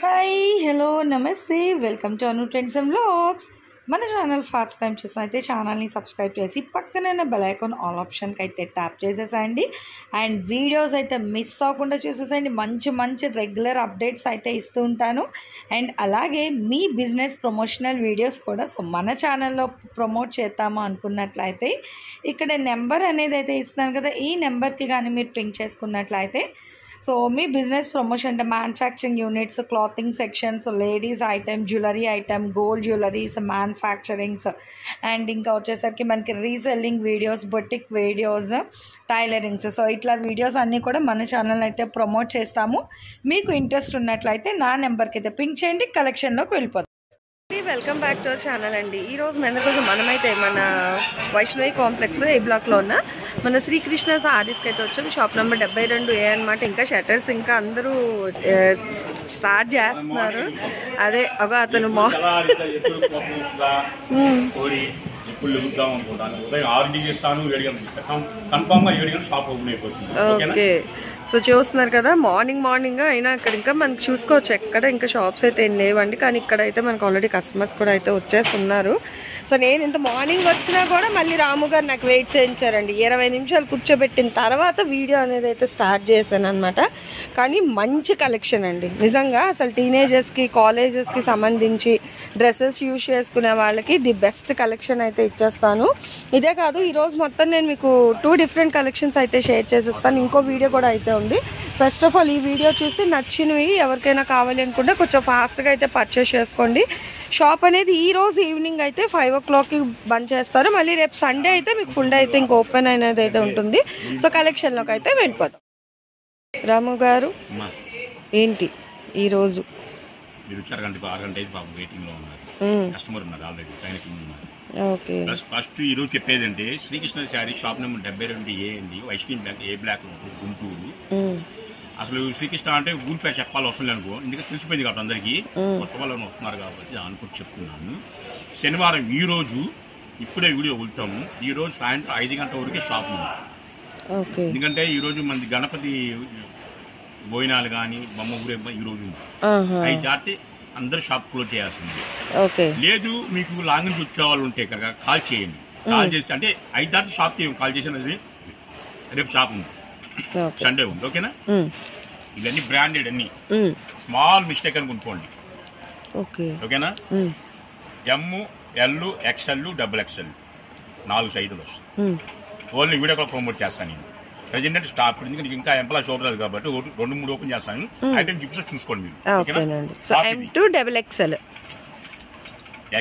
Hi hello నమస్తే welcome to Anu trends and vlogs. మన channel first time చూసినైతే ఛానల్ని subscribe చేసి పక్కనే బెల్ ఐకాన్ ఆల్ ఆప్షన్కి అయితే ట్యాప్ చేసేసేయండి. అండ్ వీడియోస్ అయితే మిస్ అవ్వకుండా చూసేసేయండి. మంచి రెగ్యులర్ అప్డేట్స్ అయితే ఇస్తూ ఉంటాను. అండ్ అలాగే మీ బిజినెస్ ప్రమోషనల్ వీడియోస్ కూడా మన ఛానల్లో ప్రమోట్ చేద్దాము అనుకున్నట్లయితే ఇక్కడ నెంబర్ అనేది అయితే ఇస్తున్నాను కదా, ఈ నెంబర్కి కానీ మీరు పింక్ చేసుకున్నట్లయితే సో మీ బిజినెస్ ప్రమోషన్ అంటే manufacturing units, clothing sections, ladies item, jewellery item, gold jewelleries, manufacturings and ఇంకా వచ్చేసరికి మనకి reselling videos, boutique videos, tailorings, so ఇట్లా వీడియోస్ అన్నీ కూడా మన ఛానల్ అయితే ప్రమోట్ చేస్తాము. మీకు ఇంట్రెస్ట్ ఉన్నట్లయితే నా నెంబర్కి అయితే పింక్ చేయండి, కలెక్షన్లోకి వెళ్ళిపోతాం. Welcome back to our channel అండి. ఈరోజు మీ అందరి కోసం మనమైతే మన వైష్ణవి కాంప్లెక్స్ ఏ బ్లాక్లో ఉన్న మన శ్రీకృష్ణ సారీస్కి అయితే వచ్చాం. షాప్ నెంబర్ 72A అనమాట. ఇంకా షట్టర్స్ ఇంకా అందరూ స్టార్ట్ చేస్తున్నారు. అదే ఒక అతను ఓకే. సో చూస్తున్నారు కదా, మార్నింగ్ అయినా ఇక్కడ ఇంకా మనకి చూసుకోవచ్చు ఎక్కడ ఇంకా షాప్స్ అయితే ఏం లేవండి. కానీ ఇక్కడ అయితే మనకు ఆల్రెడీ కస్టమర్స్ కూడా అయితే వచ్చేస్తున్నారు. సో నేను ఇంత మార్నింగ్ వచ్చినా కూడా మళ్ళీ రాము గారు నాకు వెయిట్ చేయించారండి. 20 నిమిషాలు కూర్చోబెట్టిన తర్వాత వీడియో అనేది అయితే స్టార్ట్ చేశాను అనమాట. కానీ మంచి కలెక్షన్ అండి నిజంగా. అసలు టీనేజర్స్కి, కాలేజెస్కి సంబంధించి డ్రెస్సెస్ యూజ్ చేసుకునే వాళ్ళకి ది బెస్ట్ కలెక్షన్ అయితే ఇచ్చేస్తాను. ఇదే కాదు, ఈరోజు మొత్తం నేను మీకు 2 డిఫరెంట్ కలెక్షన్స్ అయితే షేర్ చేసేస్తాను. ఇంకో వీడియో కూడా అయితే ఉంది. ఫస్ట్ ఆఫ్ ఆల్ ఈ వీడియో చూసి నచ్చినవి ఎవరికైనా కావాలి అనుకుంటే కొంచెం ఫాస్ట్గా అయితే పర్చేస్ చేసుకోండి. షాప్ అనేది ఈ రోజు ఈవినింగ్ అయితే 5 o'clockకి బంద్ చేస్తారు. మళ్ళీ రేపు సండే అయితే మీకు ఫుల్ డే అయితే ఇంక ఓపెన్ అనేది అయితే ఉంటుంది. సో కలెక్షన్లోకి అయితే వెళ్ళిపోతాం. రాము గారు ఏంటి ఈరోజు ఓకే. ఫస్ట్ ఈ రోజు చెప్పేది అంటే Srikrishna sari shop number 72A అండి, వైష్ణవి బ్లాక్, ఏ బ్లాక్, గుంటూరు. అసలు శ్రీకృష్ణ అంటే ఊరిపై చెప్పాలి అవసరం అనుకో, ఎందుకంటే తెలిసిపోయింది కాబట్టి అందరికి, కొత్త వాళ్ళు వస్తున్నారు కాబట్టి అనుకుంటూ చెప్తున్నాను. శనివారం ఈ రోజు ఇప్పుడే వీడియో వెళ్తాము. ఈ రోజు సాయంత్రం 5 గంటల వరకే షాప్ ఉంది. ఎందుకంటే ఈ రోజు మనది గణపతి భోజనాలు కానీ బొమ్మ ఊరేగింపు ఈ రోజు ఉంది. 5 దాటి అందరు షాప్ క్లోజ్ చేయాల్సింది. లేదు మీకు లాంగ్ నుంచి వచ్చే వాళ్ళు ఉంటే కనుక కాల్ చేయండి. కాల్ చేసి అంటే 5 దాటి షాప్ కాల్ చేసినది, రేపు షాప్ ఉంది, సండే ఉంది. ఓకేనా? ఇవన్నీ బ్రాండెడ్ అన్ని, స్మాల్ మిస్టేక్ అని కొనుక్కోండి. ఓకేనా? ML, XL, XXL 4 సైజులు వస్తాయి. ఓన్లీ వీడియో కాల్ ప్రమోట్ చేస్తాను నేను. ప్రజెంట్ స్టాప్, ఎందుకంటే ఇంకా ఎంప్లాయ్ చూడలేదు కాబట్టి 2-3 ఓపెన్ చేస్తాను. ఐటమ్ చూపిస్తే చూసుకోండి మీరు. M2XXL,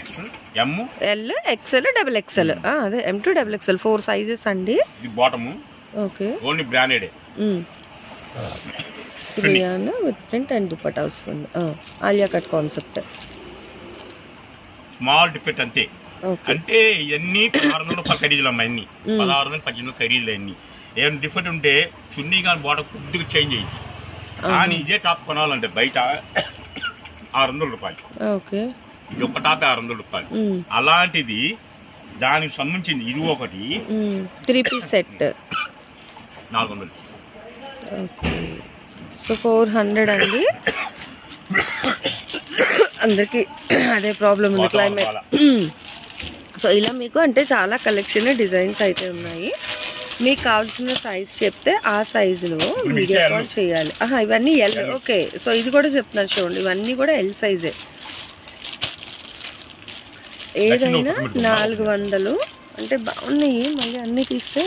XL, XXL, అదే M2XXL 4 సైజెస్ అండి. ఇది బాటమ్. ఓకే. Only branded. శ్రీయానా విత్ ప్రింట్ అండ్ దుపట్టా వస్తుంది. Alia cut concept. Small defect అంతే. అంటే ఇవన్నీ 1600 రూపాయల ఖరీదులు అమ్మా. అన్ని 1600-1800 ఖరీదులు అన్ని. ఏం డిఫెక్ట్ ఉంటే చున్నీ కానీ బాటం కొద్దిగా చేంజ్ అయ్యింది. కానీ ఇదే టాప్ కొనాలంటే బయట 600 రూపాయలు. ఇది ఒక టాప్ 600 రూపాయలు. అలాంటిది దానికి సంబంధించింది ఇది ఒకటి 3 పీస్ సెట్ 400. సో 400 అండి. అందరికి అదే ప్రాబ్లం ఉంది, క్లైమేట్. సో ఇలా మీకు అంటే చాలా కలెక్షన్ డిజైన్స్ అయితే ఉన్నాయి. మీకు కావాల్సిన సైజ్ చెప్తే ఆ సైజులో వీడియో కాల్ చేయాలి. ఇవన్నీ ఎల్. ఓకే. సో ఇది కూడా చెప్తున్నారు చూడండి, ఇవన్నీ కూడా ఎల్ సైజే. ఏదైనా 400 అంటే బాగున్నాయి. మళ్ళీ అన్నీ తీస్తే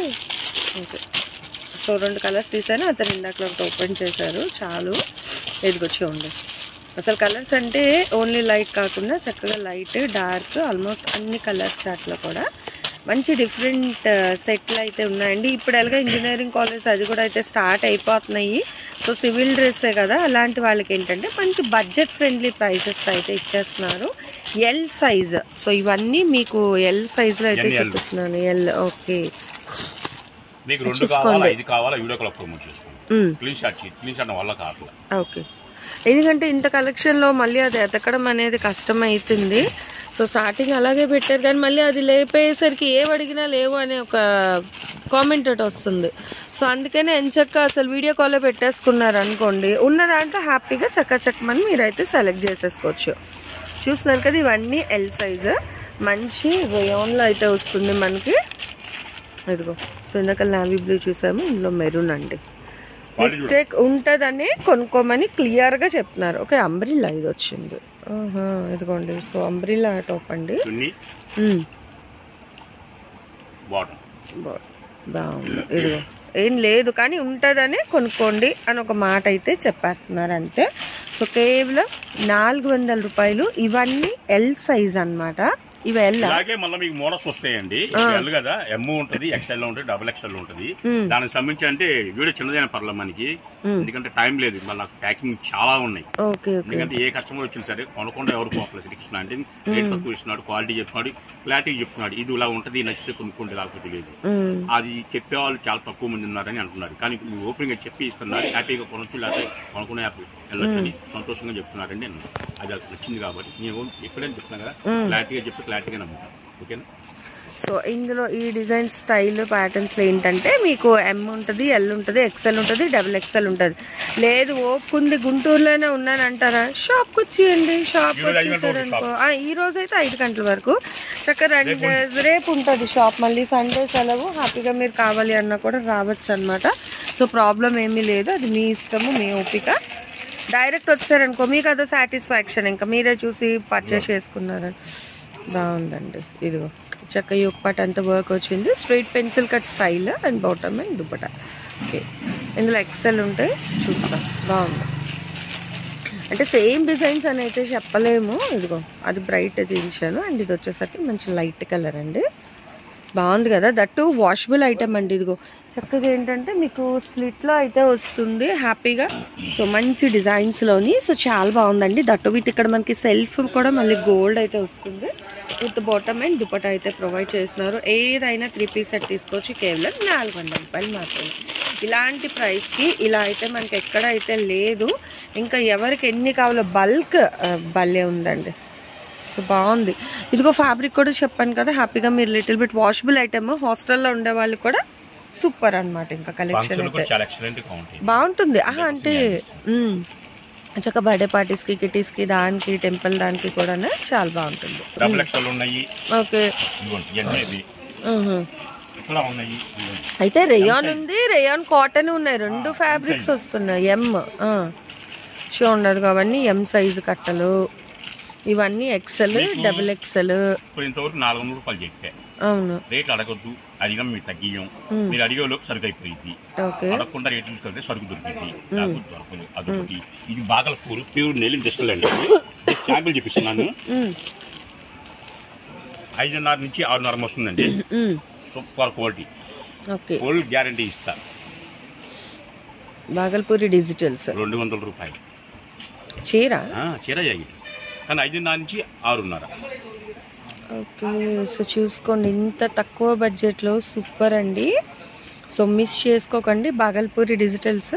ఓకే. సో 2 కలర్స్ తీసాను. అతను ఇందాక ఓపెన్ చేశారు. చాలు. ఎదిగొచ్చి ఉండి అసలు కలర్స్ అంటే ఓన్లీ లైట్ కాకుండా చక్కగా లైట్, డార్క్, ఆల్మోస్ట్ అన్ని కలర్స్ చాట్లో కూడా మంచి డిఫరెంట్ సెట్లు అయితే ఉన్నాయండి. ఇప్పుడు ఎలాగ ఇంజనీరింగ్ కాలేజ్ అది కూడా అయితే స్టార్ట్ అయిపోతున్నాయి. సో సివిల్ డ్రెస్సే కదా, అలాంటి వాళ్ళకి ఏంటంటే మంచి బడ్జెట్ ఫ్రెండ్లీ ప్రైసెస్ అయితే ఇచ్చేస్తున్నారు. L size. సో ఇవన్నీ మీకు ఎల్ సైజ్లో అయితే చూపిస్తున్నాను. ఎల్. ఓకే. ఓకే. ఎందుకంటే ఇంత కలెక్షన్లో మళ్ళీ అది ఎతకడం అనేది కష్టం అవుతుంది. సో స్టార్టింగ్ అలాగే పెట్టారు కానీ మళ్ళీ అది లేపేసరికి ఏవి అడిగినా లేవు అనే ఒక కామెంట్ ఒకటి వస్తుంది. సో అందుకనే ఎంచక్క అసలు వీడియో కాల్లో పెట్టేసుకున్నారు అనుకోండి, ఉన్న దాంట్లో హ్యాపీగా చక్కమని మీరైతే సెలెక్ట్ చేసేసుకోవచ్చు. చూస్తున్నారు కదా, ఇవన్నీ ఎల్ సైజ్, మంచి రేయాన్లో అయితే వస్తుంది మనకి. ఇదిగో సో ఇందాక నావీ బ్లూ చూసాము, ఇందులో మెరూన్ అండి. మిస్టేక్ ఉంటుందని కొనుక్కోమని క్లియర్గా చెప్తున్నారు. ఓకే, అంబ్రిల్లా ఇది వచ్చింది. ఇదిగోండి, సో అంబ్రిల్లా టాప్ అండి. బాగుంది. ఇదిగో ఏం లేదు కానీ ఉంటుందని కొనుక్కోండి అని ఒక మాట అయితే చెప్పేస్తున్నారు అంతే. సో కేవలం 400 రూపాయలు. ఇవన్నీ ఎల్ సైజ్ అన్నమాట. ఇవి అలాగే మళ్ళీ మీకు మోడల్స్ వస్తాయండి. ఎల్ కదా, ఎమ్ ఉంటుంది, ఎక్స్ఎల్ లో ఉంటుంది, డబుల్ ఎక్స్ఎల్ ఉంటుంది. దానికి సంబంధించి అంటే వీడియో చిన్నదైన పర్లేదు మనకి, ఎందుకంటే టైం లేదు. మళ్ళీ ప్యాకింగ్ చాలా ఉన్నాయి. ఎందుకంటే ఏ కస్టమర్ వచ్చినా సరే కొనకుండా ఎవరు పోకలేదు. శ్రీకృష్ణ అంటే రేట్ తక్కువ ఇస్తున్నాడు, క్వాలిటీ చెప్తున్నాడు, క్లారిటీ చెప్తున్నాడు. ఇది ఇలా ఉంటుంది, నచ్చితే కొనుక్కోండి, లేకపోతే లేదు. అది చెప్పేవాళ్ళు చాలా తక్కువ మంది ఉన్నారని అంటున్నారు. కానీ మీరు ఓపెనింగ్ గా చెప్పి ఇస్తున్నారు, హ్యాపీగా కొనొచ్చు, లేకపోతే కొనుక్కునే వెళ్ళొచ్చని సంతోషంగా చెప్తున్నారండి. అది వచ్చింది కాబట్టి నేను ఎక్కడైనా చెప్తున్నా కదా, క్లారిటీగా చెప్పి క్లారిటీగా నమ్ముతాను. ఓకేనా? సో ఇందులో ఈ డిజైన్ స్టైల్ ప్యాటర్న్స్లో ఏంటంటే మీకు ఎమ్ ఉంటుంది, ఎల్ ఉంటుంది, ఎక్స్ఎల్ ఉంటుంది, డబుల్ ఎక్స్ఎల్ ఉంటుంది. లేదు ఓపుకుంది గుంటూరులోనే ఉన్నానంటారా, షాప్కి వచ్చేయండి. షాప్కి వచ్చేసారనుకో ఈ రోజు అయితే 5 గంటల వరకు చక్కగా రేపు ఉంటుంది షాప్. మళ్ళీ సండే సెలవు, హ్యాపీగా మీరు కావాలి అన్నా కూడా రావచ్చు అనమాట. సో ప్రాబ్లం ఏమీ లేదు, అది మీ ఇష్టము, మీ ఓపిక. డైరెక్ట్ వచ్చారనుకో మీకు అదో సాటిస్ఫాక్షన్, ఇంకా మీరే చూసి పర్చేస్ చేసుకున్నారని. బాగుందండి. ఇదిగో చక్క యోక్ పార్ట్ అంతా వర్క్ వచ్చింది, straight pencil cut style and bottom and dupatta. Okay, ఇందులో ఎక్సెల్ ఉంటాయి, చూస్తాం. బాగుంది అంటే సేమ్ డిజైన్స్ అని అయితే చెప్పలేము. ఇదిగో అది బ్రైట్ తీయించాను అండ్ ఇది వచ్చేసరికి మంచి లైట్ కలర్ అండి. బాగుంది కదా, దట్టు వాషబుల్ ఐటమ్ అండి. ఇదిగో చక్కగా ఏంటంటే మీకు స్లిట్లో అయితే వస్తుంది హ్యాపీగా. సో మంచి డిజైన్స్లోని, సో చాలా బాగుందండి. దట్టు వీటి ఇక్కడ మనకి సెల్ఫ్ కూడా మళ్ళీ గోల్డ్ అయితే వస్తుంది. విత్ బాటమ్ అండ్ దుపట్టా అయితే ప్రొవైడ్ చేస్తున్నారు. ఏదైనా 3 పీస్ సెట్ తీసుకోవచ్చు, కేవలం 400 రూపాయలు మాత్రమే. ఇలాంటి ప్రైస్కి ఇలా అయితే మనకి ఎక్కడ అయితే లేదు. ఇంకా ఎవరికి ఎన్ని కావాలో బల్క్ భలే ఉందండి. సో బాగుంది. ఇదిగో ఫ్యాబ్రిక్ కూడా చెప్పాను కదా, హ్యాపీగా మీరు లిటిల్ బిట్ వాషబుల్ ఐటమ్, హాస్టల్లో ఉండే వాళ్ళు కూడా సూపర్ అనమాట. ఇంకా కలెక్షన్ అయితే బాగుంటుంది. అంటే చక్క బర్త్డే పార్టీస్కి, కిటీస్కి, దానికి టెంపుల్ దానికి కూడా చాలా బాగుంటుంది. ఓకే, అయితే రేయాన్ ఉంది, రేయాన్ కాటన్ ఉన్నాయి, 2 ఫ్యాబ్రిక్స్ వస్తున్నాయి. ఎమ్ చూడండి, అది అవన్నీ ఎమ్ సైజు కట్టలు, ఇవన్నీ ఎక్సెల్, డబుల్ ఎక్సెల్. ఇంతవరకు 400 రూపాయలు చెప్పా. అవును, రేట్లు అడగద్దు, అడిగినా మీరు తగ్గియం. మీరు అడిగేలోపు సరుకు అయిపోయింది, అడగకుండా రేట్లు చూసుకుంటే సరుకు దొరికింది, దొరకదు. అదొకటి. ఇది బాగల్పూర్ ప్యూర్ నెల్లి డ్రెస్సులు అండి. శాంపిల్ చూపిస్తున్నాను. 5.5 నుంచి 6.5 వస్తుందండి. సూపర్ క్వాలిటీ, ఫుల్ గ్యారంటీ ఇస్తా. బాగల్పూరి డిజిటల్స్ 200 రూపాయలు చీర. చీర జరిగింది కానీ 5.5 నుంచి 6.5. ఓకే, సో చూసుకోండి, ఇంత తక్కువ బడ్జెట్లో సూపర్ అండి. సో మిస్ చేసుకోకండి, బాగల్పూరి డిజిటల్స్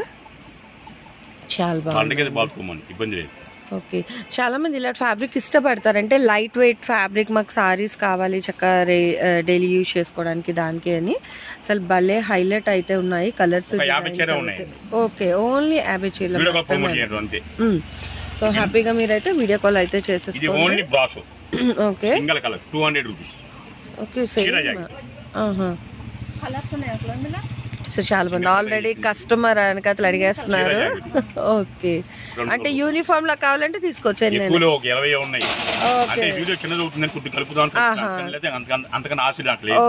చాలా బాగుంది. ఇబ్బంది లేదు. ఓకే, చాలా మంది ఇలా ఫ్యాబ్రిక్ ఇష్టపడతారు. అంటే లైట్ వెయిట్ ఫ్యాబ్రిక్, మాకు సారీస్ కావాలి చక్కగా డైలీ యూజ్ చేసుకోవడానికి దానికి అని. అసలు భలే హైలైట్ అయితే ఉన్నాయి కలర్స్. ఓకే, ఓన్లీ 50 చీరలు. సో హ్యాపీగా మీరైతే వీడియో కాల్ అయితే చేసేసుకోండి. Okay, single colour 200 rupees. Okay, so చాలా మంది ఆల్రెడీ కస్టమర్ వెనకాతలు అడిగేస్తున్నారు. ఓకే, అంటే యూనిఫామ్ లా కావాలంటే తీసుకోవచ్చండి.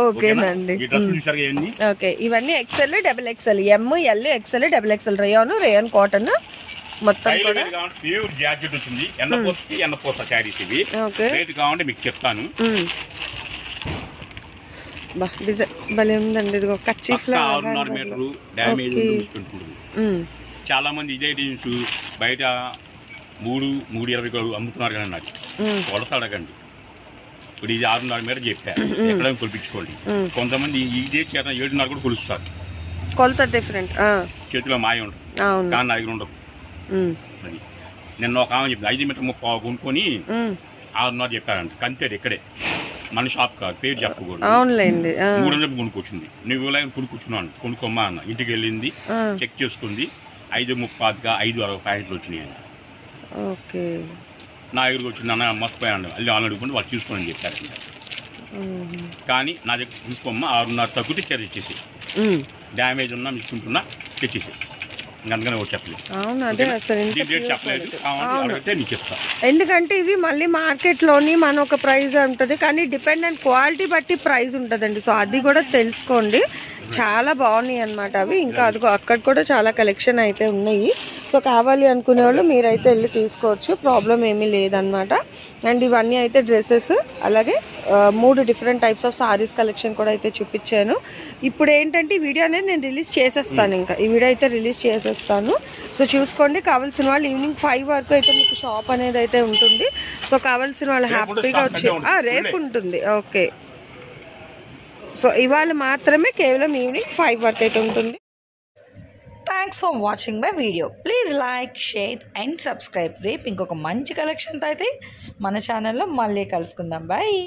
ఓకేనండి. ఓకే, ఇవన్నీ XL, double XL, M, L, XL, double XL, rayon cotton మొత్తం ప్యూర్ జాకెట్ వచ్చింది. ఎన్నపోస శారీస్ ఇవి. రేట్ కావాలంటే మీకు చెప్తాను. భలే ఉందండి. ఇదిగో కర్చీఫ్ లా 6.5 మీటర్లు డ్యామేజ్ ఉంటుంది. చాలా మంది ఇదే జీన్స్ బయట 3.20 అమ్ముతున్నారు కానీ నాకు కొలత అడగండి. ఇప్పుడు ఇది 6.5 మీటర్ చెప్పా, ఎక్కడైనా కొలిపించుకోండి. కొంతమంది ఇదే చేత 7.5 కూడా కొలుస్తారు. కొలత డిఫరెంట్, చేతిలో మాయ ఉంటుంది కానీ నా దగ్గర ఉండదు. నిన్న ఒక ఆమె చెప్పింది 5 మీటర్ 30 కొనుక్కొని 6:30 చెప్పారంట. కంతేడు ఇక్కడే మన షాప్ కాదు, పేరు చెప్పకూడదు. అవునులేండి. 300 కొనుక్కొచ్చింది. నువ్వు కొనుక్కొచ్చుకున్నాను, కొనుక్కోమ్మా అన్న. ఇంటికి వెళ్ళింది, చెక్ చేసుకుంది. 5:30 5:60 ప్యాకెట్లు వచ్చినాయి అంట. ఓకే. నా దగ్గరకు వచ్చింది, అన్న మర్చిపోయాను మళ్ళీ ఆన్ అడుగుకుంటే వాళ్ళు చూసుకోండి చెప్పారంట. కానీ నా దగ్గర చూసుకోమ్మా 6:30 తగ్గితే తెచ్చేసి, డ్యామేజ్ ఉన్నా మిచ్చుకుంటున్నా తెచ్చేసి, అందుకని ఒకటి చెప్పలేదు. అవును, అదే అసలు చెప్పలేదు. అడిగితే నీకు చెప్తా. ఎందుకంటే ఇవి మళ్ళీ మార్కెట్లోని మన ఒక ప్రైస్ ఉంటుంది, కానీ డిపెండెంట్ క్వాలిటీ బట్టి ప్రైస్ ఉంటుందండి. సో అది కూడా తెలుసుకోండి. చాలా బాగున్నాయి అన్నమాట అవి. ఇంకా అదిగో అక్కడ కూడా చాలా కలెక్షన్ అయితే ఉన్నాయి. సో కావాలి అనుకునే వాళ్ళు మీరైతే వెళ్ళి తీసుకోవచ్చు, ప్రాబ్లం ఏమీ లేదనమాట. అండ్ ఇవన్నీ అయితే డ్రెస్సెస్, అలాగే 3 different types of saris collection కూడా అయితే చూపించాను. ఇప్పుడు ఏంటంటే ఈ వీడియో అనేది నేను రిలీజ్ చేసేస్తాను, ఇంకా ఈ వీడియో అయితే రిలీజ్ చేసేస్తాను. సో చూసుకోండి, కావాల్సిన వాళ్ళు ఈవినింగ్ 5 వరకు అయితే మీకు షాప్ అనేది అయితే ఉంటుంది. సో కావాల్సిన వాళ్ళు హ్యాపీగా వచ్చి రేపు ఉంటుంది. ఓకే. సో ఇవాళ మాత్రమే కేవలం ఈవినింగ్ 5 వరకు అయితే ఉంటుంది. Thanks for watching my video. Please like, share and subscribe. రేపు ఇంకొక మంచి కలెక్షన్తో అయితే మన ఛానల్లో మళ్ళీ కలుసుకుందాం. బాయ్.